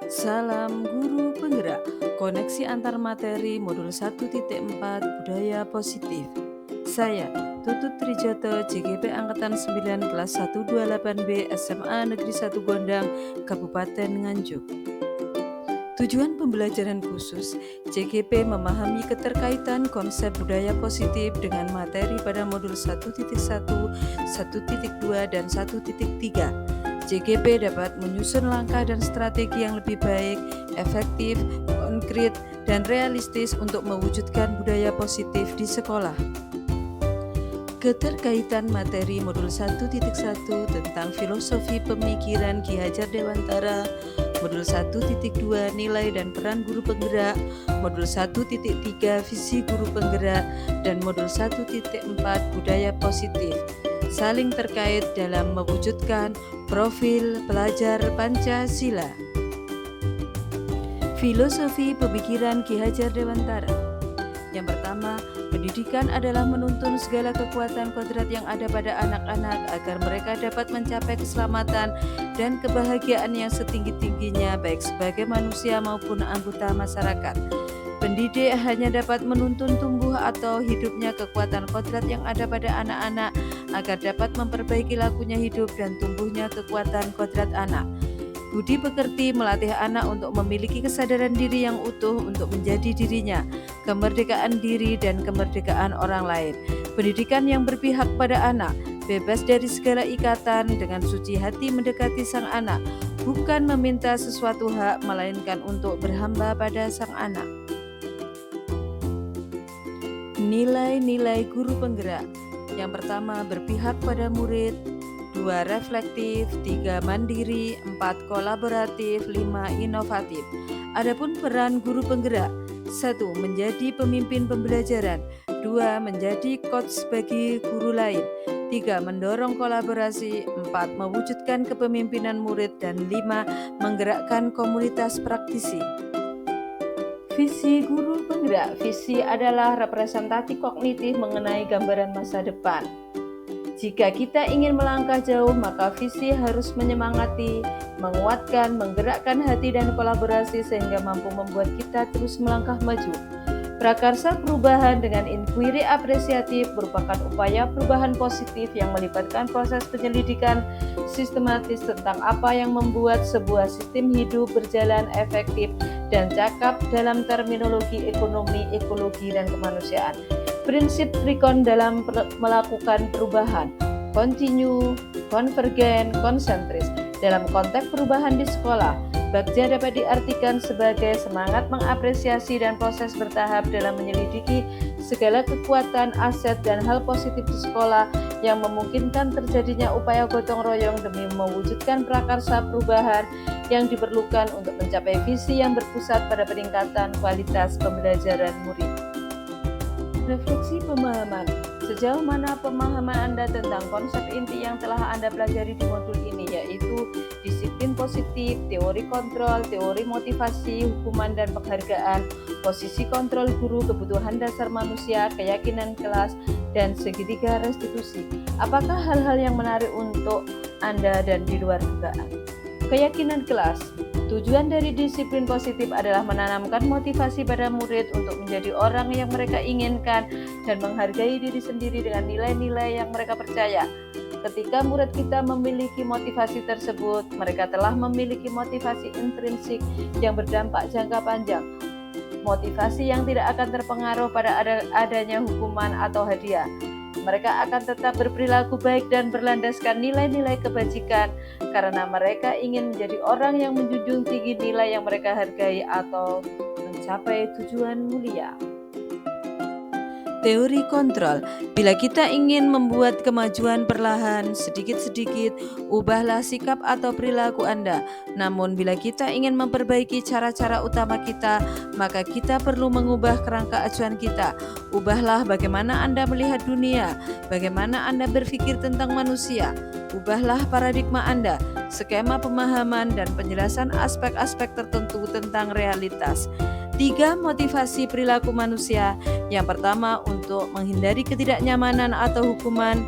Salam Guru Penggerak, koneksi antar materi modul 1.4 Budaya Positif. Saya, Tutut Trijoto, JGP Angkatan 9 kelas 128B SMA Negeri 1 Gondang, Kabupaten Nganjuk. Tujuan pembelajaran khusus, JGP memahami keterkaitan konsep budaya positif dengan materi pada modul 1.1, 1.2, dan 1.3. JGP dapat menyusun langkah dan strategi yang lebih baik, efektif, konkret, dan realistis untuk mewujudkan budaya positif di sekolah. Keterkaitan materi modul 1.1 tentang filosofi pemikiran Ki Hajar Dewantara, modul 1.2 nilai dan peran guru penggerak, modul 1.3 visi guru penggerak, dan modul 1.4 budaya positif saling terkait dalam mewujudkan profil pelajar Pancasila. Filosofi pemikiran Ki Hajar Dewantara. Yang pertama, pendidikan adalah menuntun segala kekuatan kodrat yang ada pada anak-anak agar mereka dapat mencapai keselamatan dan kebahagiaan yang setinggi-tingginya baik sebagai manusia maupun anggota masyarakat. Pendidik hanya dapat menuntun tumbuh atau hidupnya kekuatan kodrat yang ada pada anak-anak agar dapat memperbaiki lakunya hidup dan tumbuhnya kekuatan kodrat anak. Budi pekerti melatih anak untuk memiliki kesadaran diri yang utuh untuk menjadi dirinya, kemerdekaan diri dan kemerdekaan orang lain. Pendidikan yang berpihak pada anak, bebas dari segala ikatan, dengan suci hati mendekati sang anak, bukan meminta sesuatu hak melainkan untuk berhamba pada sang anak. Nilai-nilai guru penggerak. Yang pertama, berpihak pada murid. 2. Reflektif, 3. Mandiri, 4. Kolaboratif, 5. Inovatif. Adapun peran guru penggerak: 1. Menjadi pemimpin pembelajaran, 2. Menjadi coach bagi guru lain, 3. Mendorong kolaborasi, 4. Mewujudkan kepemimpinan murid, dan 5. Menggerakkan komunitas praktisi. Visi guru penggerak. Visi adalah representasi kognitif mengenai gambaran masa depan. Jika kita ingin melangkah jauh, maka visi harus menyemangati, menguatkan, menggerakkan hati dan kolaborasi sehingga mampu membuat kita terus melangkah maju. Prakarsa perubahan dengan inquiry apresiatif merupakan upaya perubahan positif yang melibatkan proses penyelidikan sistematis tentang apa yang membuat sebuah sistem hidup berjalan efektif dan cakap dalam terminologi ekonomi, ekologi, dan kemanusiaan. Prinsip Trikon dalam melakukan perubahan: kontinu, konvergen, konsentris. Dalam konteks perubahan di sekolah, Bagja dapat diartikan sebagai semangat mengapresiasi dan proses bertahap dalam menyelidiki segala kekuatan, aset, dan hal positif di sekolah yang memungkinkan terjadinya upaya gotong royong demi mewujudkan prakarsa perubahan yang diperlukan untuk mencapai visi yang berpusat pada peningkatan kualitas pembelajaran murid. Refleksi pemahaman. Sejauh mana pemahaman Anda tentang konsep inti yang telah Anda pelajari di modul ini, yaitu disiplin positif, teori kontrol, teori motivasi, hukuman dan penghargaan, posisi kontrol guru, kebutuhan dasar manusia, keyakinan kelas, dan segitiga restitusi. Apakah hal-hal yang menarik untuk Anda dan di luar dugaan? Keyakinan kelas. Tujuan dari disiplin positif adalah menanamkan motivasi pada murid untuk menjadi orang yang mereka inginkan dan menghargai diri sendiri dengan nilai-nilai yang mereka percaya. Ketika murid kita memiliki motivasi tersebut, mereka telah memiliki motivasi intrinsik yang berdampak jangka panjang. Motivasi yang tidak akan terpengaruh pada adanya hukuman atau hadiah. Mereka akan tetap berperilaku baik dan berlandaskan nilai-nilai kebajikan karena mereka ingin menjadi orang yang menjunjung tinggi nilai yang mereka hargai atau mencapai tujuan mulia. Teori kontrol. Bila kita ingin membuat kemajuan perlahan, sedikit-sedikit, ubahlah sikap atau perilaku Anda. Namun bila kita ingin memperbaiki cara-cara utama kita, maka kita perlu mengubah kerangka acuan kita. Ubahlah bagaimana Anda melihat dunia, bagaimana Anda berpikir tentang manusia. Ubahlah paradigma Anda, skema pemahaman dan penjelasan aspek-aspek tertentu tentang realitas. 3. Motivasi perilaku manusia. Yang pertama, untuk menghindari ketidaknyamanan atau hukuman.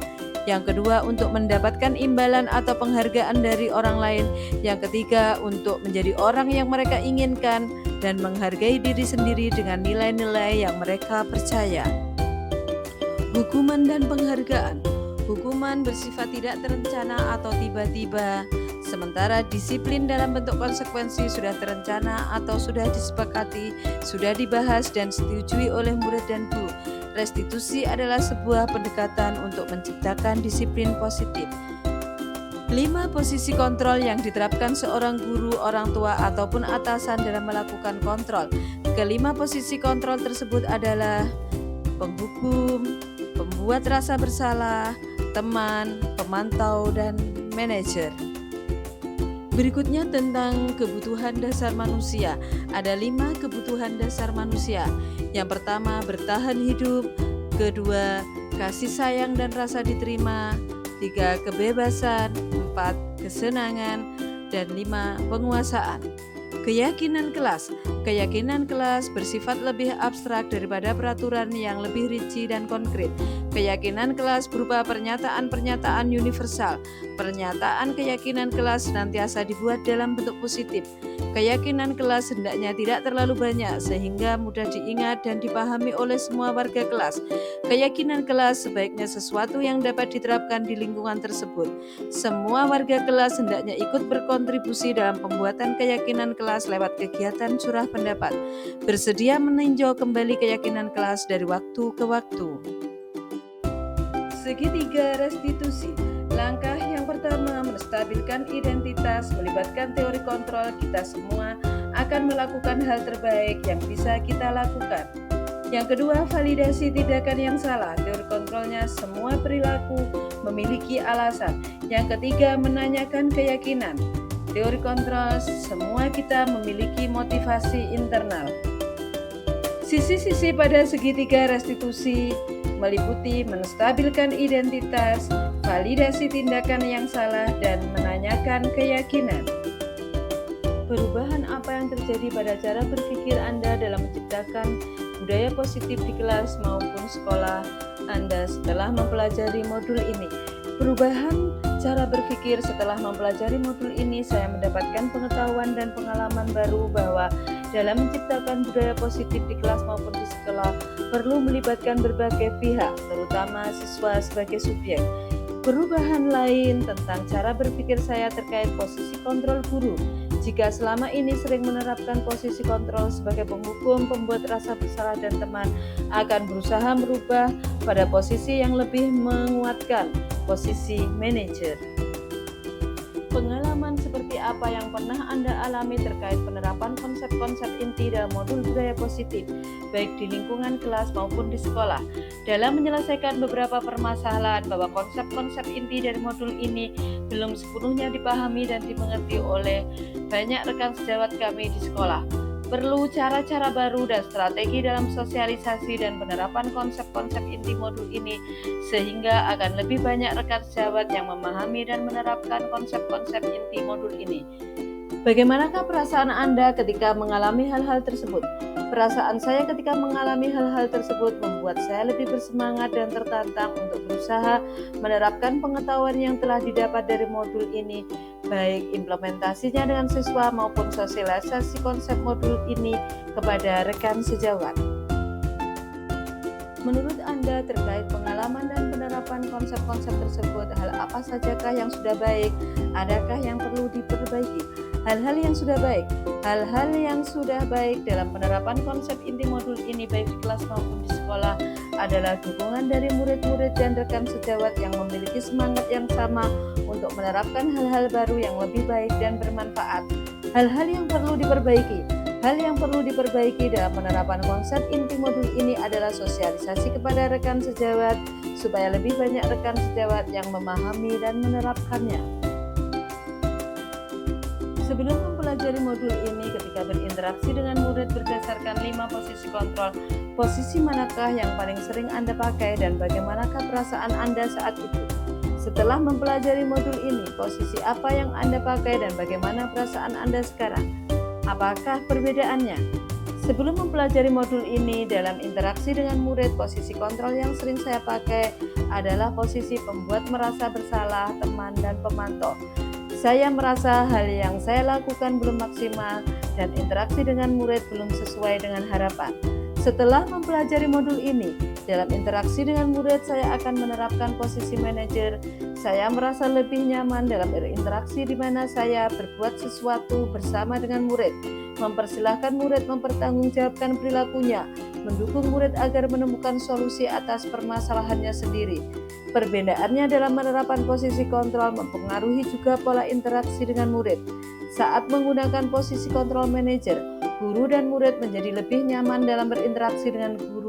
Yang kedua, untuk mendapatkan imbalan atau penghargaan dari orang lain. Yang ketiga, untuk menjadi orang yang mereka inginkan dan menghargai diri sendiri dengan nilai-nilai yang mereka percaya. Hukuman dan penghargaan. Hukuman bersifat tidak terencana atau tiba-tiba, sementara disiplin dalam bentuk konsekuensi sudah terencana atau sudah disepakati, sudah dibahas dan disetujui oleh murid dan guru. Restitusi adalah sebuah pendekatan untuk menciptakan disiplin positif. 5 posisi kontrol yang diterapkan seorang guru, orang tua, ataupun atasan dalam melakukan kontrol. Kelima posisi kontrol tersebut adalah penghukum, pembuat rasa bersalah, teman, pemantau, dan manajer. Berikutnya tentang kebutuhan dasar manusia. Ada 5 kebutuhan dasar manusia. Yang pertama, bertahan hidup. Kedua, kasih sayang dan rasa diterima. 3, kebebasan. 4, kesenangan. Dan 5, penguasaan. Keyakinan kelas. Keyakinan kelas bersifat lebih abstrak daripada peraturan yang lebih rinci dan konkret. Keyakinan kelas berupa pernyataan-pernyataan universal. Pernyataan keyakinan kelas senantiasa dibuat dalam bentuk positif. Keyakinan kelas hendaknya tidak terlalu banyak sehingga mudah diingat dan dipahami oleh semua warga kelas. Keyakinan kelas sebaiknya sesuatu yang dapat diterapkan di lingkungan tersebut. Semua warga kelas hendaknya ikut berkontribusi dalam pembuatan keyakinan kelas lewat kegiatan curah pendapat. Bersedia meninjau kembali keyakinan kelas dari waktu ke waktu. Segitiga restitusi. Langkah yang pertama, menstabilkan identitas, melibatkan teori kontrol. Kita semua akan melakukan hal terbaik yang bisa kita lakukan. Yang kedua, validasi tindakan yang salah. Teori kontrolnya semua perilaku memiliki alasan. Yang ketiga, menanyakan keyakinan. Teori kontrol semua kita memiliki motivasi internal. Sisi-sisi pada segitiga restitusi meliputi menstabilkan identitas, validasi tindakan yang salah, dan menanyakan keyakinan. Perubahan apa yang terjadi pada cara berpikir Anda dalam menciptakan budaya positif di kelas maupun sekolah Anda setelah mempelajari modul ini? Perubahan cara berpikir setelah mempelajari modul ini, saya mendapatkan pengetahuan dan pengalaman baru bahwa dalam menciptakan budaya positif di kelas maupun di sekolah perlu melibatkan berbagai pihak, terutama siswa sebagai subjek. Perubahan lain tentang cara berpikir saya terkait posisi kontrol guru. Jika selama ini sering menerapkan posisi kontrol sebagai penghukum, pembuat rasa bersalah, dan teman, akan berusaha merubah pada posisi yang lebih menguatkan, posisi manajer. Pengalaman seperti apa yang pernah Anda alami terkait penerapan konsep-konsep inti dalam modul budaya positif, baik di lingkungan kelas maupun di sekolah? Dalam menyelesaikan beberapa permasalahan bahwa konsep-konsep inti dari modul ini belum sepenuhnya dipahami dan dimengerti oleh banyak rekan sejawat kami di sekolah. Perlu cara-cara baru dan strategi dalam sosialisasi dan penerapan konsep-konsep inti modul ini sehingga akan lebih banyak rekan sejawat yang memahami dan menerapkan konsep-konsep inti modul ini. Bagaimanakah perasaan Anda ketika mengalami hal-hal tersebut? Perasaan saya ketika mengalami hal-hal tersebut membuat saya lebih bersemangat dan tertantang untuk berusaha menerapkan pengetahuan yang telah didapat dari modul ini, baik implementasinya dengan siswa maupun sosialisasi konsep modul ini kepada rekan sejawat. Menurut Anda terkait pengalaman dan penerapan konsep-konsep tersebut, hal apa sajakah yang sudah baik? Adakah yang perlu diperbaiki? Hal-hal yang sudah baik. Hal-hal yang sudah baik dalam penerapan konsep inti modul ini baik di kelas maupun di sekolah adalah dukungan dari murid-murid dan rekan sejawat yang memiliki semangat yang sama untuk menerapkan hal-hal baru yang lebih baik dan bermanfaat. Hal-hal yang perlu diperbaiki. Hal yang perlu diperbaiki dalam penerapan konsep inti modul ini adalah sosialisasi kepada rekan sejawat supaya lebih banyak rekan sejawat yang memahami dan menerapkannya. Sebelum mempelajari modul ini, ketika berinteraksi dengan murid berdasarkan 5 posisi kontrol, posisi manakah yang paling sering Anda pakai dan bagaimanakah perasaan Anda saat itu? Setelah mempelajari modul ini, posisi apa yang Anda pakai dan bagaimana perasaan Anda sekarang? Apakah perbedaannya? Sebelum mempelajari modul ini, dalam interaksi dengan murid, posisi kontrol yang sering saya pakai adalah posisi pembuat merasa bersalah, teman, dan pemantau. Saya merasa hal yang saya lakukan belum maksimal dan interaksi dengan murid belum sesuai dengan harapan. Setelah mempelajari modul ini, dalam interaksi dengan murid saya akan menerapkan posisi manajer. Saya merasa lebih nyaman dalam berinteraksi di mana saya berbuat sesuatu bersama dengan murid, mempersilahkan murid mempertanggungjawabkan perilakunya, mendukung murid agar menemukan solusi atas permasalahannya sendiri. Perbedaannya dalam penerapan posisi kontrol mempengaruhi juga pola interaksi dengan murid. Saat menggunakan posisi kontrol manajer, guru dan murid menjadi lebih nyaman dalam berinteraksi dengan guru,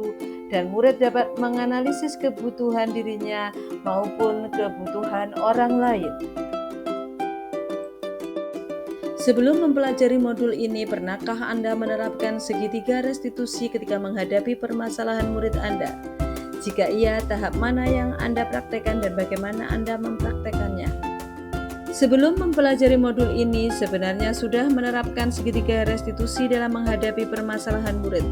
dan murid dapat menganalisis kebutuhan dirinya maupun kebutuhan orang lain. Sebelum mempelajari modul ini, pernahkah Anda menerapkan segitiga restitusi ketika menghadapi permasalahan murid Anda? Jika iya, tahap mana yang Anda praktekkan dan bagaimana Anda mempraktekannya? Sebelum mempelajari modul ini, sebenarnya sudah menerapkan segitiga restitusi dalam menghadapi permasalahan murid.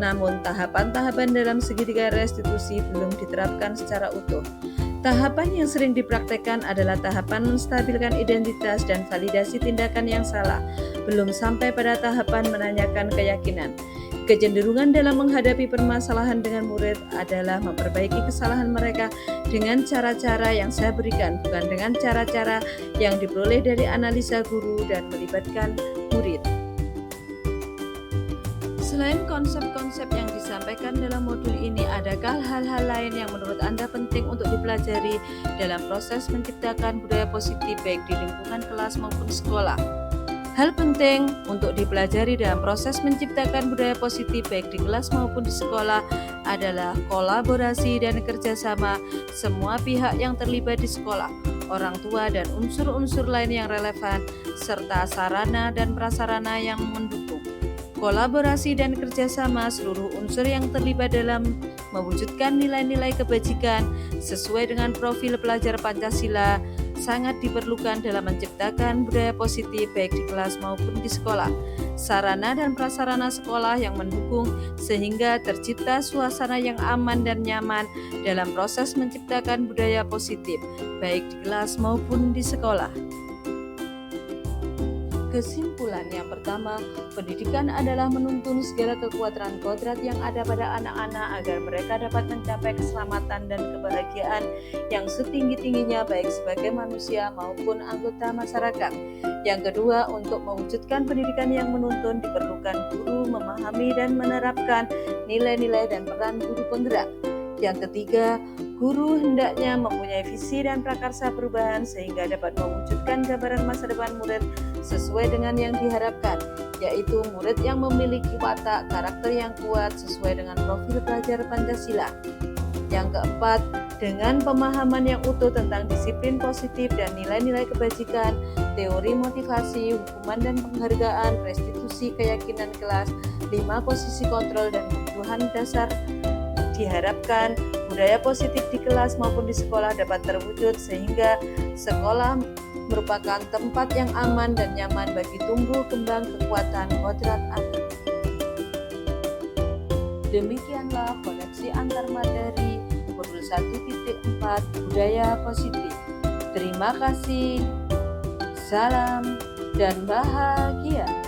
Namun, tahapan-tahapan dalam segitiga restitusi belum diterapkan secara utuh. Tahapan yang sering dipraktekkan adalah tahapan menstabilkan identitas dan validasi tindakan yang salah, belum sampai pada tahapan menanyakan keyakinan. Kecenderungan dalam menghadapi permasalahan dengan murid adalah memperbaiki kesalahan mereka dengan cara-cara yang saya berikan, bukan dengan cara-cara yang diperoleh dari analisa guru dan melibatkan murid. Selain konsep-konsep yang disampaikan dalam modul ini, adakah hal-hal lain yang menurut Anda penting untuk dipelajari dalam proses menciptakan budaya positif baik di lingkungan kelas maupun sekolah? Hal penting untuk dipelajari dalam proses menciptakan budaya positif baik di kelas maupun di sekolah adalah kolaborasi dan kerjasama semua pihak yang terlibat di sekolah, orang tua dan unsur-unsur lain yang relevan, serta sarana dan prasarana yang mendukung. Kolaborasi dan kerjasama seluruh unsur yang terlibat dalam mewujudkan nilai-nilai kebajikan sesuai dengan profil pelajar Pancasila sangat diperlukan dalam menciptakan budaya positif baik di kelas maupun di sekolah. Sarana dan prasarana sekolah yang mendukung sehingga tercipta suasana yang aman dan nyaman dalam proses menciptakan budaya positif baik di kelas maupun di sekolah. Kesimpulan yang pertama, pendidikan adalah menuntun segala kekuatan kodrat yang ada pada anak-anak agar mereka dapat mencapai keselamatan dan kebahagiaan yang setinggi-tingginya baik sebagai manusia maupun anggota masyarakat. Yang kedua, untuk mewujudkan pendidikan yang menuntun diperlukan guru memahami dan menerapkan nilai-nilai dan peran guru penggerak. Yang ketiga, guru hendaknya mempunyai visi dan prakarsa perubahan sehingga dapat mewujudkan gambaran masa depan murid sesuai dengan yang diharapkan, yaitu murid yang memiliki watak karakter yang kuat sesuai dengan profil pelajar Pancasila. Yang keempat, dengan pemahaman yang utuh tentang disiplin positif dan nilai-nilai kebajikan, teori motivasi, hukuman dan penghargaan, restitusi keyakinan kelas, 5 posisi kontrol dan kebutuhan dasar, diharapkan budaya positif di kelas maupun di sekolah dapat terwujud sehingga sekolah merupakan tempat yang aman dan nyaman bagi tumbuh kembang kekuatan kodrat anak. Demikianlah koneksi antar materi modul 1.4 budaya positif. Terima kasih. Salam dan bahagia.